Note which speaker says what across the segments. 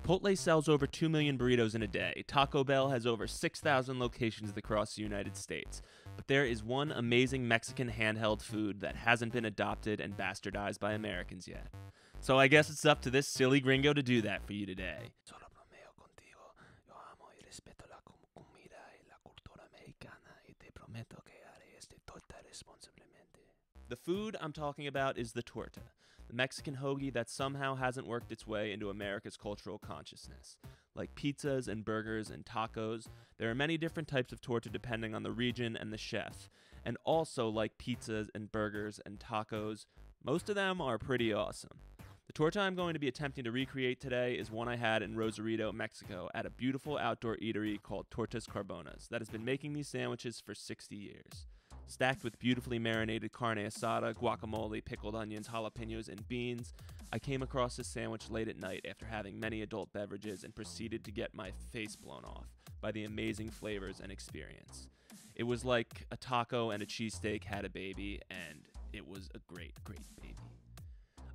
Speaker 1: Chipotle sells over 2 million burritos in a day. Taco Bell has over 6,000 locations across the United States. But there is one amazing Mexican handheld food that hasn't been adopted and bastardized by Americans yet. So I guess it's up to this silly gringo to do that for you today. Solo bromeo contigo. Yo amo y respeto la comida y la cultura mexicana y te prometo que haré esta torta responsablemente. The food I'm talking about is the torta, the Mexican hoagie that somehow hasn't worked its way into America's cultural consciousness. Like pizzas and burgers and tacos, there are many different types of torta depending on the region and the chef. And also, like pizzas and burgers and tacos, most of them are pretty awesome. The torta I'm going to be attempting to recreate today is one I had in Rosarito, Mexico, at a beautiful outdoor eatery called Tortas Carbonas that has been making these sandwiches for 60 years. Stacked with beautifully marinated carne asada, guacamole, pickled onions, jalapenos, and beans, I came across this sandwich late at night after having many adult beverages and proceeded to get my face blown off by the amazing flavors and experience. It was like a taco and a cheesesteak had a baby, and it was a great, great baby.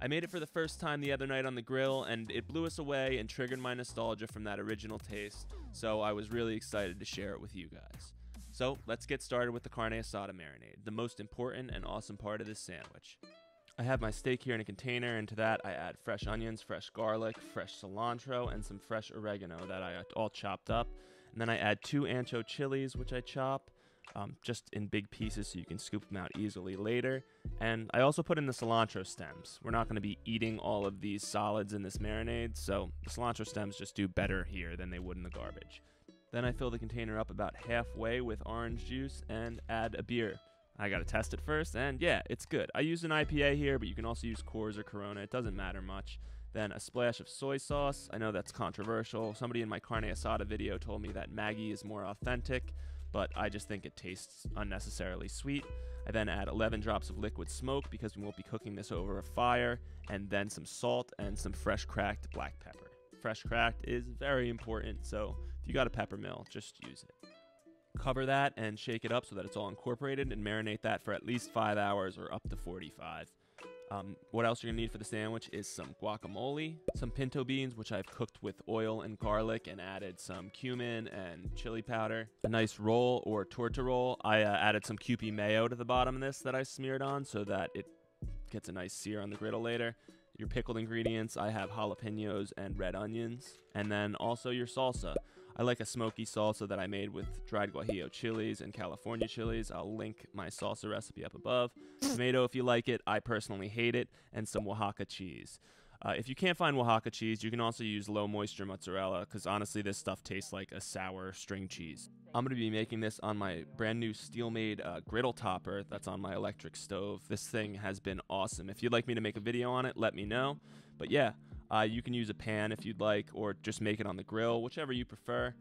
Speaker 1: I made it for the first time the other night on the grill, and it blew us away and triggered my nostalgia from that original taste, so I was really excited to share it with you guys. So let's get started with the carne asada marinade, the most important and awesome part of this sandwich. I have my steak here in a container, and to that I add fresh onions, fresh garlic, fresh cilantro, and some fresh oregano that I all chopped up. And then I add 2 ancho chilies, which I chop just in big pieces so you can scoop them out easily later. And I also put in the cilantro stems. We're not going to be eating all of these solids in this marinade, so the cilantro stems just do better here than they would in the garbage. Then I fill the container up about halfway with orange juice and add a beer. I gotta test it first, and yeah, it's good. I used an IPA here, but you can also use Coors or Corona. It doesn't matter much. Then a splash of soy sauce. I know that's controversial. Somebody in my carne asada video told me that Maggi is more authentic, but I just think it tastes unnecessarily sweet. I then add 11 drops of liquid smoke because we won't be cooking this over a fire, and then some salt and some fresh cracked black pepper. Fresh cracked is very important, so if you got a pepper mill, just use it. Cover that and shake it up so that it's all incorporated, and marinate that for at least 5 hours or up to 45. What else you're gonna need for the sandwich is some guacamole, some pinto beans, which I've cooked with oil and garlic and added some cumin and chili powder, a nice roll or torta roll. I added some Kewpie mayo to the bottom of this that I smeared on so that it gets a nice sear on the griddle later. Your pickled ingredients, I have jalapenos and red onions, and then also your salsa. I like a smoky salsa that I made with dried guajillo chilies and California chilies. I'll link my salsa recipe up above. Tomato if you like it, I personally hate it, and some Oaxaca cheese. If you can't find Oaxaca cheese, you can also use low moisture mozzarella, because honestly this stuff tastes like a sour string cheese. I'm going to be making this on my brand new steel-made griddle topper that's on my electric stove. This thing has been awesome. If you'd like me to make a video on it, let me know. But yeah, you can use a pan if you'd like, or just make it on the grill, whichever you prefer.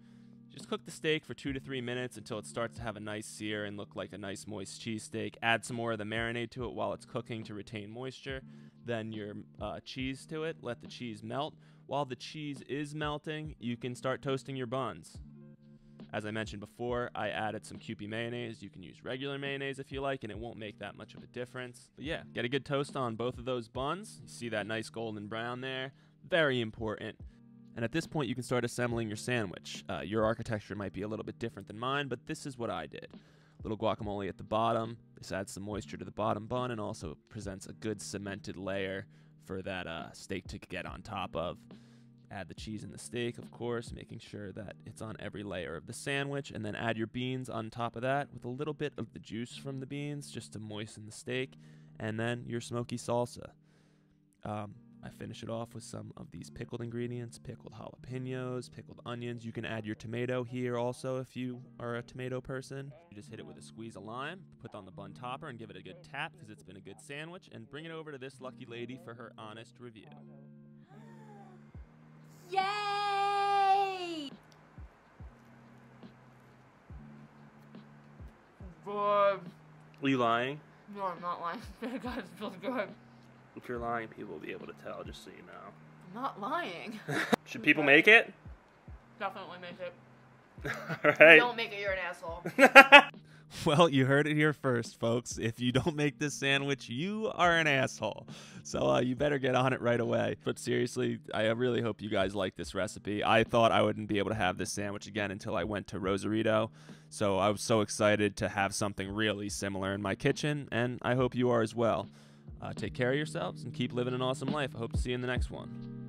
Speaker 1: Just cook the steak for 2 to 3 minutes until it starts to have a nice sear and look like a nice moist cheesesteak. Add some more of the marinade to it while it's cooking to retain moisture. Then your cheese to it. Let the cheese melt. While the cheese is melting, you can start toasting your buns. As I mentioned before, I added some Kewpie mayonnaise. You can use regular mayonnaise if you like, and it won't make that much of a difference. But yeah, get a good toast on both of those buns. You see that nice golden brown there? Very important. And at this point, you can start assembling your sandwich. Your architecture might be a little bit different than mine, but this is what I did. A little guacamole at the bottom. This adds some moisture to the bottom bun and also presents a good cemented layer for that steak to get on top of. Add the cheese in the steak, of course, making sure that it's on every layer of the sandwich, and then add your beans on top of that with a little bit of the juice from the beans just to moisten the steak, and then your smoky salsa. I finish it off with some of these pickled ingredients, pickled jalapenos, pickled onions. You can add your tomato here also if you are a tomato person. You just hit it with a squeeze of lime, put on the bun topper and give it a good tap because it's been a good sandwich, and bring it over to this lucky lady for her honest review.
Speaker 2: Yay! Good.
Speaker 1: Are you lying?
Speaker 2: No, I'm not lying. God, it feels good.
Speaker 1: If you're lying, people will be able to tell, just so you know.
Speaker 2: I'm not lying.
Speaker 1: Should people make it?
Speaker 2: Definitely make it.
Speaker 1: Alright.
Speaker 2: Don't make it, you're an asshole.
Speaker 1: Well, you heard it here first, folks. If you don't make this sandwich, you are an asshole. So you better get on it right away. But seriously, I really hope you guys like this recipe. I thought I wouldn't be able to have this sandwich again until I went to Rosarito. So I was so excited to have something really similar in my kitchen, and I hope you are as well. Take care of yourselves and keep living an awesome life. I hope to see you in the next one.